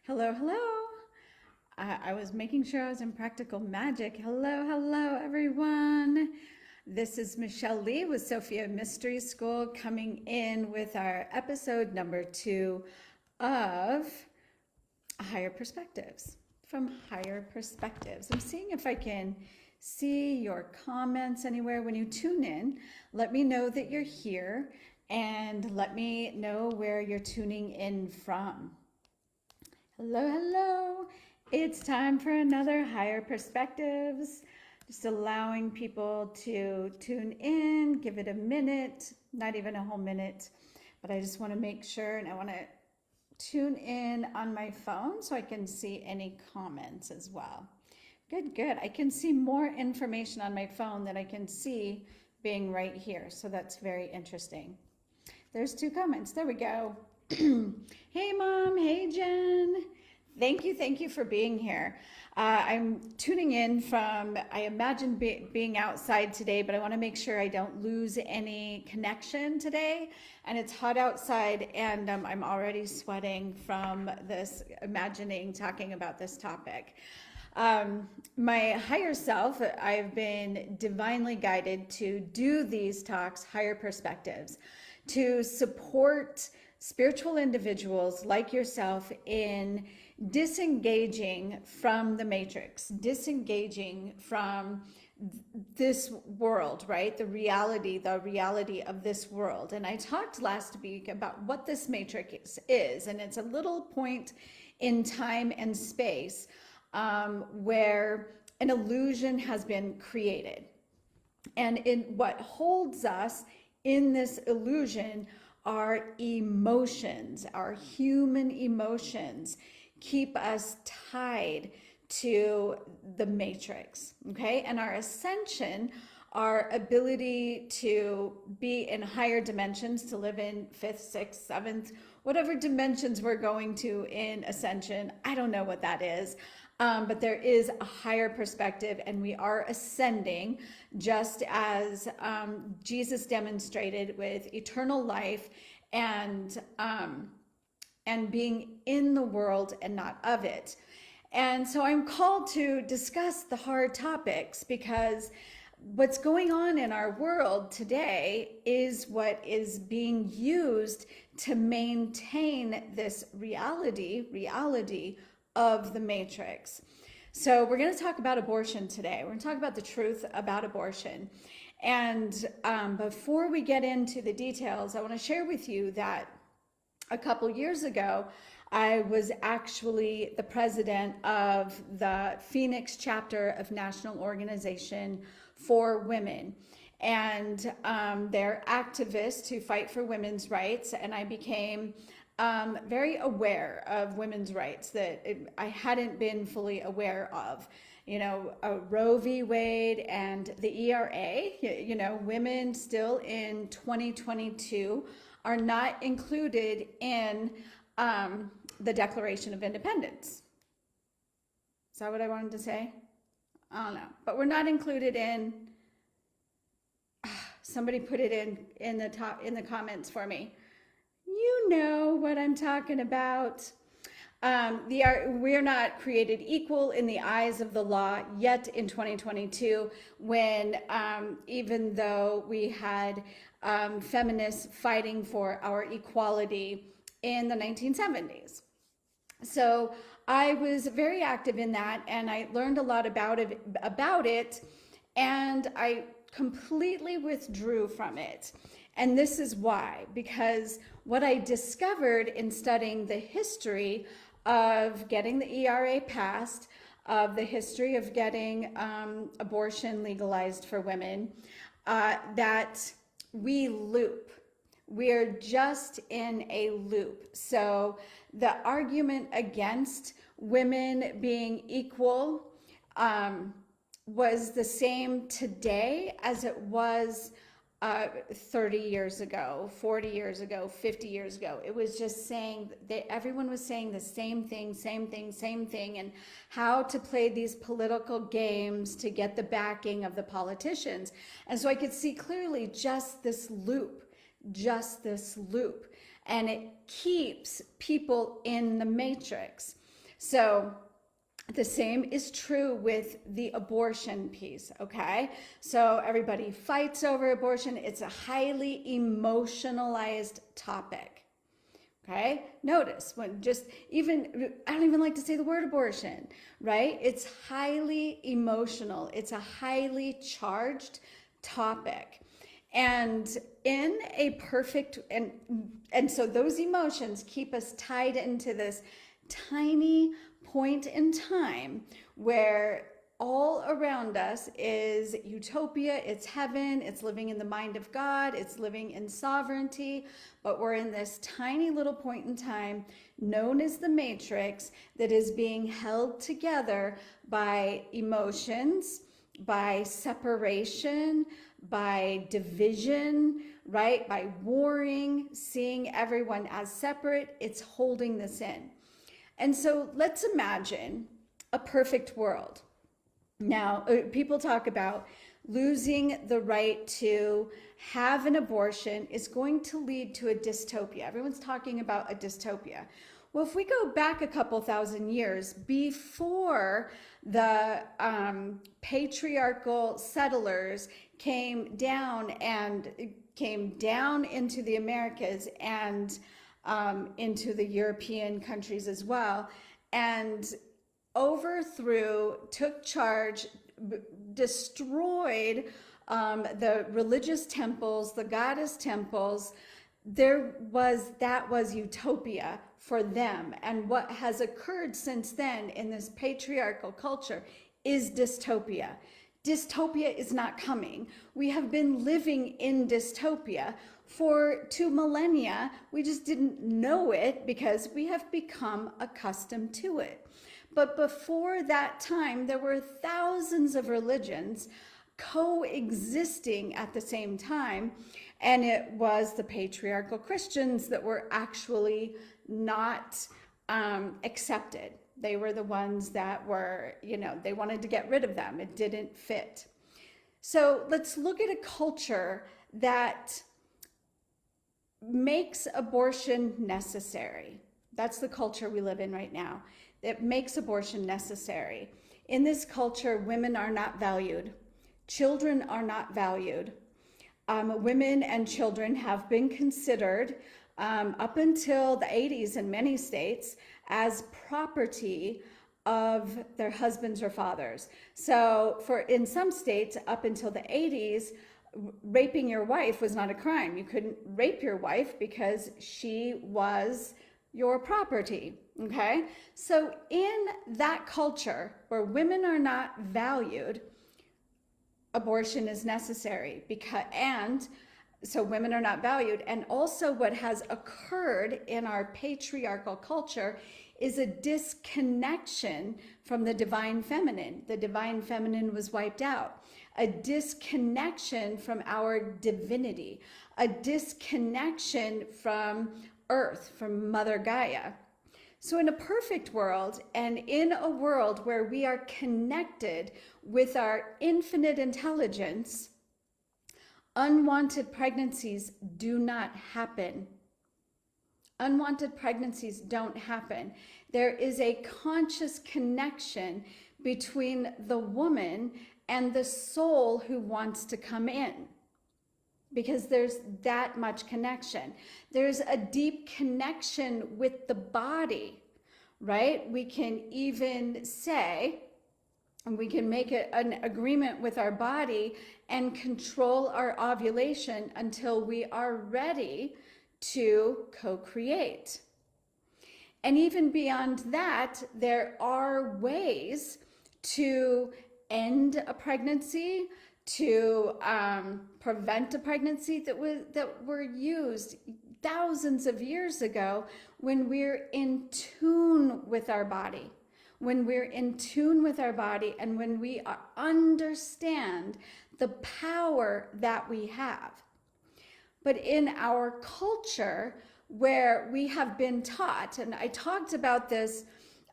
Hello, hello. I was making sure I was in practical magic. Hello, hello, everyone. This is Michelle Lee with Sophia Mystery School coming in with our episode number 2 of Higher Perspectives. From Higher Perspectives. I'm seeing if I can see your comments anywhere. When you tune in, let me know that you're here and let me know where you're tuning in from. Hello, hello. It's time for another Higher Perspectives. Just allowing people to tune in, give it a minute, not even a whole minute, but I just want to make sure, and I want to tune in on my phone so I can see any comments as well. Good, good. I can see more information on my phone than I can see being right here, so that's very interesting. There's 2 comments. There we go. Hey, Mom. Hey, Jen. Thank you for being here. I'm tuning in from, I imagine being outside today, but I want to make sure I don't lose any connection today. And it's hot outside, and I'm already sweating from this, talking about this topic. My higher self, I've been divinely guided to do these talks, Higher Perspectives, to support spiritual individuals like yourself in disengaging from the matrix, disengaging from this world, right? The reality of this world. And I talked last week about what this matrix is, and it's a little point in time and space where an illusion has been created. And in what holds us in this illusion are emotions, our human emotions keep us tied to the matrix, okay? And our ascension, our ability to be in higher dimensions, to live in 5th, 6th, 7th, whatever dimensions we're going to in ascension, I don't know what that is. But there is a higher perspective, and we are ascending just as Jesus demonstrated with eternal life and being in the world and not of it. And so I'm called to discuss the hard topics because what's going on in our world today is what is being used to maintain this reality of the matrix. So we're going to talk about abortion today. We're going to talk about the truth about abortion. And before we get into the details, I want to share with you that a couple years ago, I was actually the president of the Phoenix chapter of National Organization for Women. And they're activists who fight for women's rights. And I became very aware of women's rights that I hadn't been fully aware of. You know, Roe v. Wade and the ERA, women still in 2022 are not included in the Declaration of Independence. Is that what I wanted to say? I don't know. But we're not included in, somebody put it in the comments for me. You know what I'm talking about. We're not created equal in the eyes of the law yet in 2022, when even though we had feminists fighting for our equality in the 1970s. So I was very active in that, and I learned a lot about it, and I completely withdrew from it. And this is why, because what I discovered in studying the history of getting the ERA passed, of the history of getting abortion legalized for women, that we loop. We're just in a loop. So the argument against women being equal was the same today as it was 30 years ago, 40 years ago, 50 years ago. It was just saying that everyone was saying the same thing, and how to play these political games to get the backing of the politicians. And so I could see clearly just this loop. And it keeps people in the matrix. So the same is true with the abortion piece, okay? So everybody fights over abortion. It's a highly emotionalized topic, okay? Notice when I don't even like to say the word abortion, right? It's highly emotional. It's a highly charged topic. And in a perfect, and so those emotions keep us tied into this tiny point in time where all around us is utopia, it's heaven, it's living in the mind of God, it's living in sovereignty, but we're in this tiny little point in time known as the matrix that is being held together by emotions, by separation, by division, right? By warring, seeing everyone as separate. It's holding this in. And so let's imagine a perfect world. Now, people talk about losing the right to have an abortion is going to lead to a dystopia. Everyone's talking about a dystopia. Well, if we go back a couple thousand years before the patriarchal settlers came down into the Americas and into the European countries as well, and overthrew, took charge, destroyed the religious temples, the goddess temples. That was utopia for them. And what has occurred since then in this patriarchal culture is dystopia. Dystopia is not coming. We have been living in dystopia for 2 millennia. We just didn't know it because we have become accustomed to it. But before that time, there were thousands of religions coexisting at the same time. And it was the patriarchal Christians that were actually not accepted. They were the ones that were, they wanted to get rid of them. It didn't fit. So let's look at a culture that makes abortion necessary. That's the culture we live in right now. It makes abortion necessary. In this culture, women are not valued. Children are not valued. Women and children have been considered up until the 80s in many states as property of their husbands or fathers. So in some states up until the 80s, raping your wife was not a crime. You couldn't rape your wife because she was your property, okay? So in that culture where women are not valued, abortion is necessary so women are not valued. And also what has occurred in our patriarchal culture is a disconnection from the divine feminine. The divine feminine was wiped out. A disconnection from our divinity. A disconnection from Earth, from Mother Gaia. So in a perfect world, and in a world where we are connected with our infinite intelligence, unwanted pregnancies do not happen. Unwanted pregnancies don't happen. There is a conscious connection between the woman and the soul who wants to come in, because there's that much connection. There's a deep connection with the body, right? We can even say, and we can make an agreement with our body and control our ovulation until we are ready to co-create. And even beyond that, there are ways to end a pregnancy, to prevent a pregnancy that were used thousands of years ago when we're in tune with our body. When we're in tune with our body and when we understand the power that we have. But in our culture, where we have been taught, and I talked about this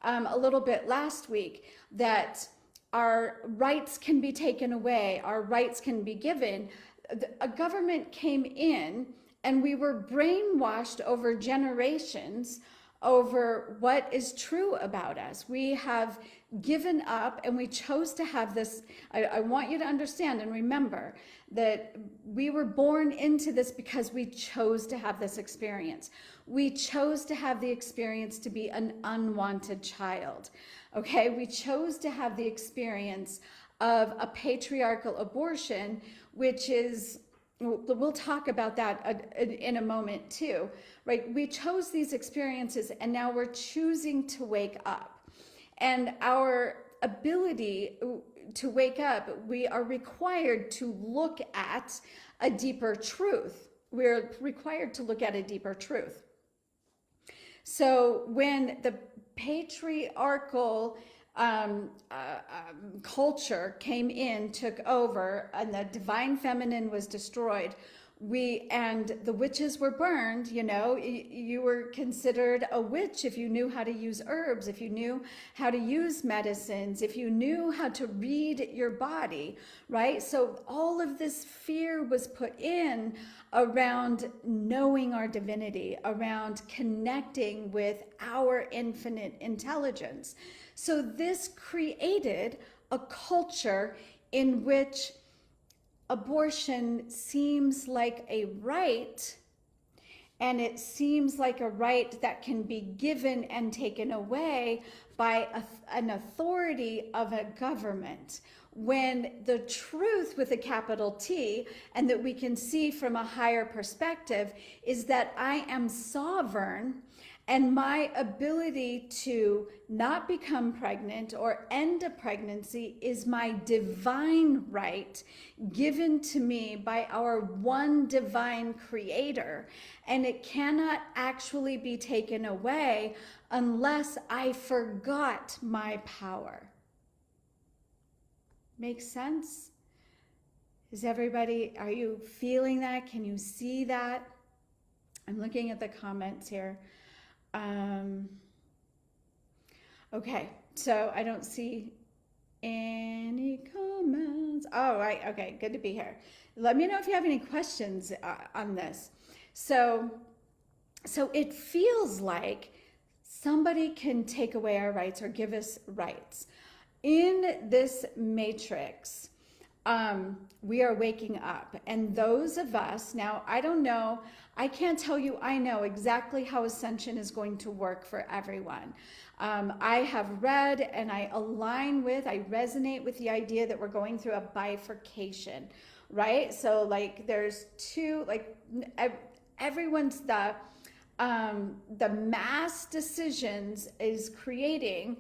a little bit last week, that our rights can be taken away, our rights can be given. A government came in and we were brainwashed over generations over what is true about us. We have given up and we chose to have this. I want you to understand and remember that we were born into this because we chose to have this experience. We chose to have the experience to be an unwanted child. Okay, we chose to have the experience of a patriarchal abortion, which is, we'll talk about that in a moment too, right? We chose these experiences and now we're choosing to wake up. And our ability to wake up, we are required to look at a deeper truth. We're required to look at a deeper truth. So when the patriarchal culture came in, took over, and the divine feminine was destroyed, and the witches were burned. You know, you were considered a witch if you knew how to use herbs, if you knew how to use medicines, if you knew how to read your body, right? So all of this fear was put in around knowing our divinity, around connecting with our infinite intelligence. So this created a culture in which abortion seems like a right, and it seems like a right that can be given and taken away by an authority of a government, when the truth with a capital T, and that we can see from a higher perspective, is that I am sovereign. And my ability to not become pregnant or end a pregnancy is my divine right given to me by our one divine creator. And it cannot actually be taken away unless I forgot my power. Makes sense? Is everybody, are you feeling that? Can you see that? I'm looking at the comments here. Okay, so I don't see any comments. Oh, right, okay, good to be here. Let me know if you have any questions on this. So it feels like somebody can take away our rights or give us rights. In this matrix, we are waking up, and those of us, now I don't know, I can't tell you I know exactly how ascension is going to work for everyone. I have read and I resonate with the idea that we're going through a bifurcation, right? So like there's two, like everyone's, the mass decisions is creating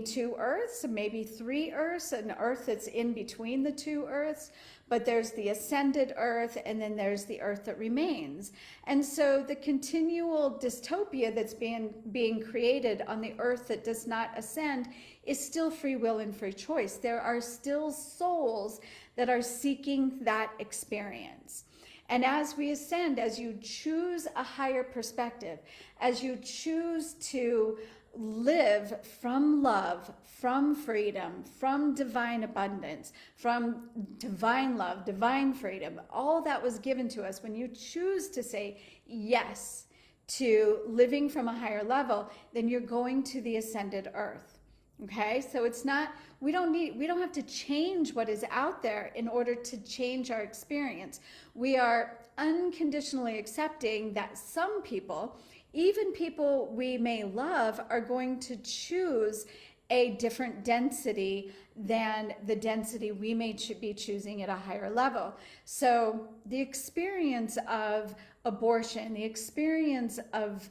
two earths, maybe three earths, an earth that's in between the two earths, but there's the ascended earth and then there's the earth that remains. And so the continual dystopia that's being created on the earth that does not ascend is still free will and free choice. There are still souls that are seeking that experience. And as we ascend, as you choose a higher perspective, as you choose to live from love, from freedom, from divine abundance, from divine love, divine freedom, all that was given to us, when you choose to say yes to living from a higher level, then you're going to the ascended earth. Okay, so it's not, we don't have to change what is out there in order to change our experience. We are unconditionally accepting that some people, even people we may love, are going to choose a different density than the density we may be choosing at a higher level. So the experience of abortion, the experience of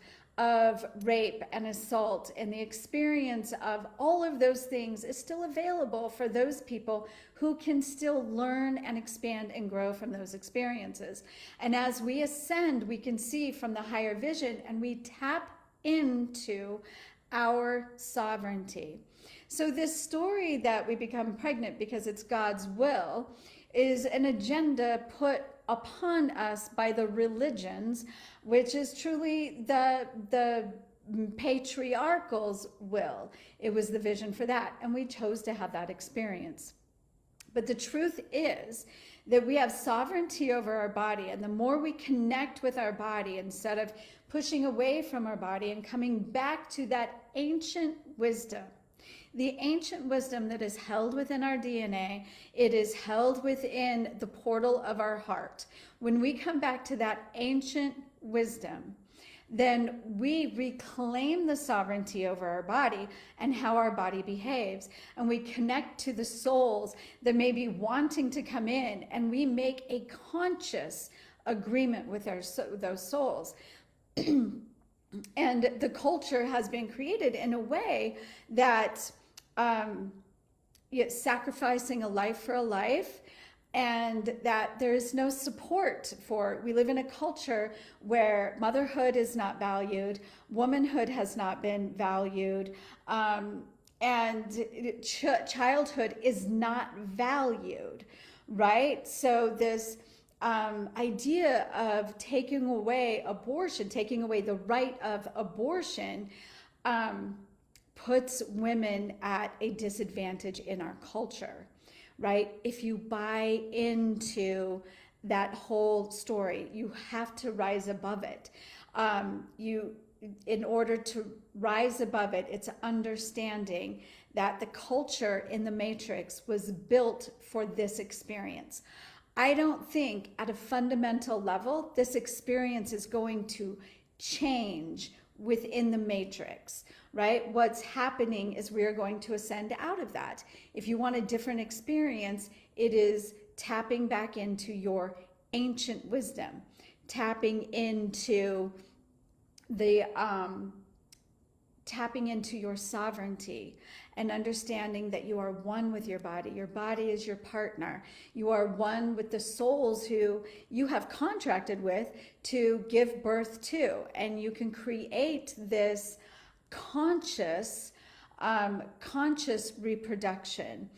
rape and assault, and the experience of all of those things is still available for those people who can still learn and expand and grow from those experiences. And as we ascend, we can see from the higher vision and we tap into our sovereignty. So this story that we become pregnant because it's God's will is an agenda put upon us by the religions, which is truly the patriarchal's will. It was the vision for that, and we chose to have that experience. But the truth is that we have sovereignty over our body, and the more we connect with our body, instead of pushing away from our body and coming back to that ancient wisdom. The ancient wisdom that is held within our DNA, it is held within the portal of our heart. When we come back to that ancient wisdom, then we reclaim the sovereignty over our body and how our body behaves. And we connect to the souls that may be wanting to come in, and we make a conscious agreement with those souls. And the culture has been created in a way that sacrificing a life for a life, and that there is no support for. We live in a culture where motherhood is not valued, womanhood has not been valued, and childhood is not valued, right? So this idea of taking away abortion, taking away the right of abortion, puts women at a disadvantage in our culture, right? If you buy into that whole story, you have to rise above it. In order to rise above it, it's understanding that the culture in the Matrix was built for this experience. I don't think at a fundamental level, this experience is going to change within the Matrix, right? What's happening is we are going to ascend out of that. If you want a different experience, it is tapping back into your ancient wisdom, tapping into your sovereignty, and understanding that you are one with your body. Your body is your partner. You are one with the souls who you have contracted with to give birth to, and you can create this conscious reproduction.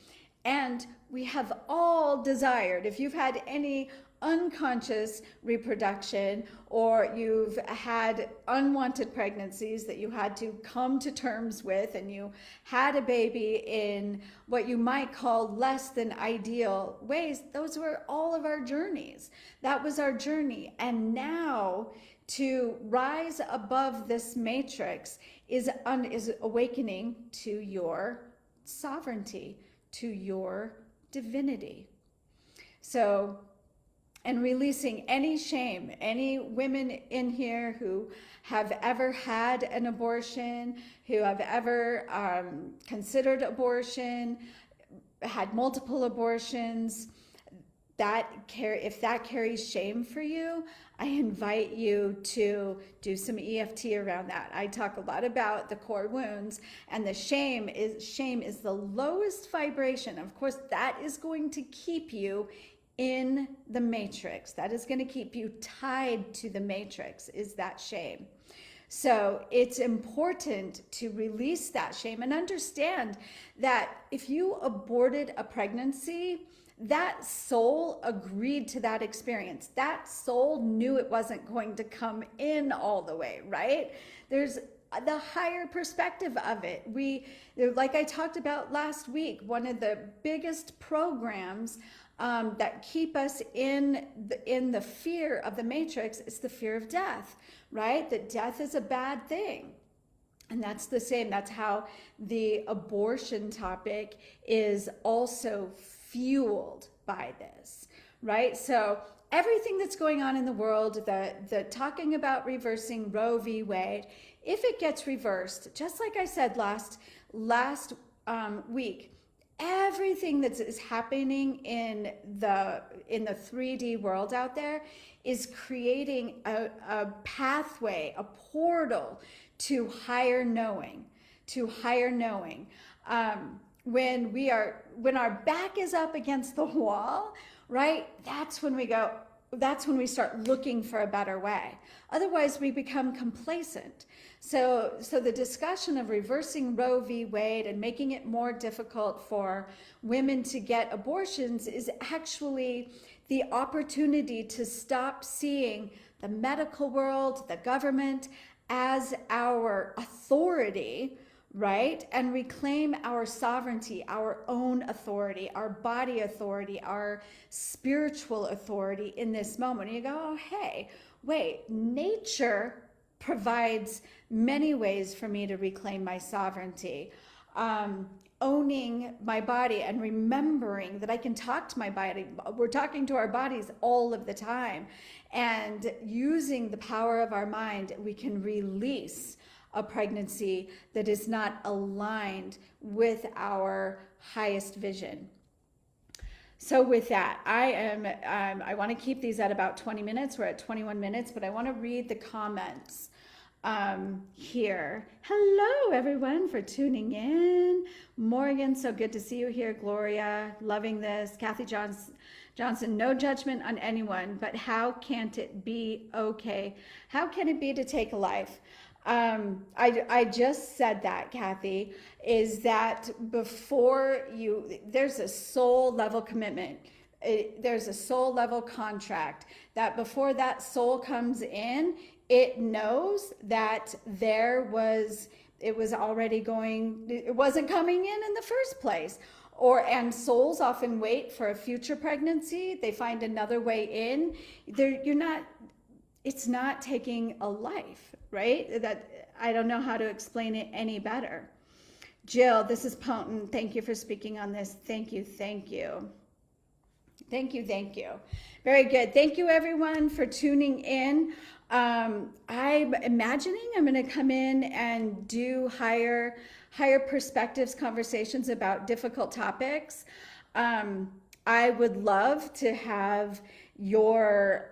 And we have all desired, if you've had any unconscious reproduction, or you've had unwanted pregnancies that you had to come to terms with, and you had a baby in what you might call less than ideal ways, those were all of our journeys. That was our journey. And now to rise above this matrix is awakening to your sovereignty, to your divinity. So, and releasing any shame. Any women in here who have ever had an abortion, who have ever considered abortion, had multiple abortions, if that carries shame for you, I invite you to do some EFT around that. I talk a lot about the core wounds, and the shame is the lowest vibration. Of course, that is going to keep you in the matrix. That is going to keep you tied to the matrix, is that shame. So it's important to release that shame and understand that if you aborted a pregnancy, that soul agreed to that experience. That soul knew it wasn't going to come in all the way, right? There's the higher perspective of it. Like I talked about last week, one of the biggest programs that keep us in the fear of the matrix is the fear of death, right? That death is a bad thing. And that's the same. That's how the abortion topic is also fueled by this, right? So everything that's going on in the world, the talking about reversing Roe v. Wade, if it gets reversed, just like I said last week, everything that is happening in the 3D world out there is creating a pathway, a portal to higher knowing, when our back is up against the wall, right? That's when we start looking for a better way. Otherwise, we become complacent. So the discussion of reversing Roe v. Wade and making it more difficult for women to get abortions is actually the opportunity to stop seeing the medical world, the government, as our authority, right? And reclaim our sovereignty, our own authority, our body authority, our spiritual authority in this moment. And you go, oh, hey, wait, nature provides many ways for me to reclaim my sovereignty. Owning my body and remembering that I can talk to my body. We're talking to our bodies all of the time. And using the power of our mind, we can release a pregnancy that is not aligned with our highest vision. So with that, I want to keep these at about 20 minutes. We're at 21 minutes, but I want to read the comments here. Hello, everyone, for tuning in. Morgan, so good to see you here. Gloria, loving this. Kathy Johnson, no judgment on anyone, but how can't it be okay? How can it be to take a life? I just said that, Kathy, is that before there's a soul level commitment. There's a soul level contract that before that soul comes in, it knows that it wasn't coming in the first place. And souls often wait for a future pregnancy. They find another way in. It's not taking a life, right? That I don't know how to explain it any better. Jill, this is potent. Thank you for speaking on this. Thank you. Very good. Thank you, everyone, for tuning in. I'm imagining I'm going to come in and do higher perspectives conversations about difficult topics. I would love to have your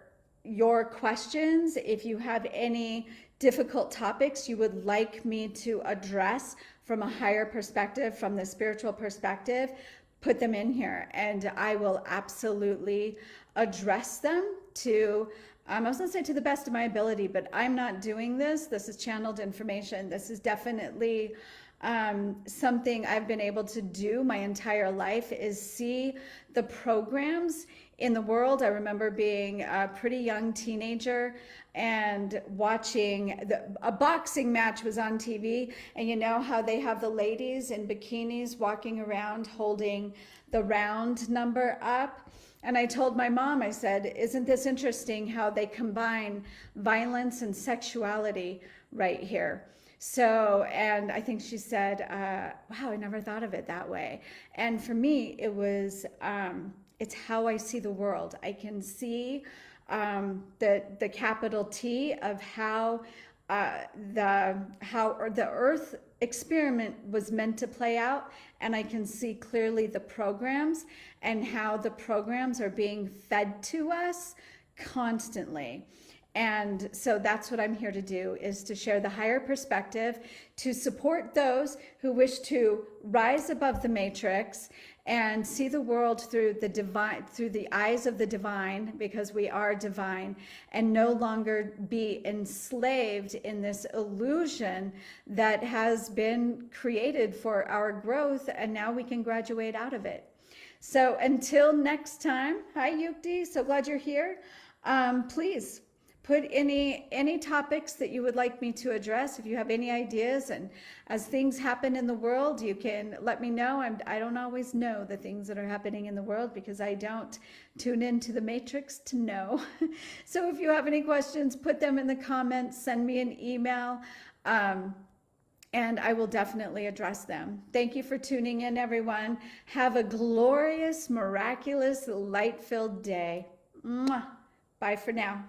questions. If you have any difficult topics you would like me to address from a higher perspective, from the spiritual perspective, put them in here and I will absolutely address them to, I was gonna say to the best of my ability, but I'm not doing this. This is channeled information. This is definitely something I've been able to do my entire life, is see the programs in the world. I remember being a pretty young teenager and watching a boxing match was on TV, and you know how they have the ladies in bikinis walking around holding the round number up. And I told my mom, I said, isn't this interesting how they combine violence and sexuality right here? So, and I think she said, wow, I never thought of it that way. And for me, it was, it's how I see the world. I can see the capital T of how the Earth experiment was meant to play out, and I can see clearly the programs and how the programs are being fed to us constantly. And so that's what I'm here to do, is to share the higher perspective, to support those who wish to rise above the matrix and see the world through the divine, through the eyes of the divine, because we are divine, and no longer be enslaved in this illusion that has been created for our growth, and now we can graduate out of it. So until next time, hi Yukti, so glad you're here. Please put any topics that you would like me to address. If you have any ideas, and as things happen in the world, you can let me know. I don't always know the things that are happening in the world because I don't tune into the matrix to know. So if you have any questions, put them in the comments, send me an email, and I will definitely address them. Thank you for tuning in, everyone. Have a glorious, miraculous, light-filled day. Mwah. Bye for now.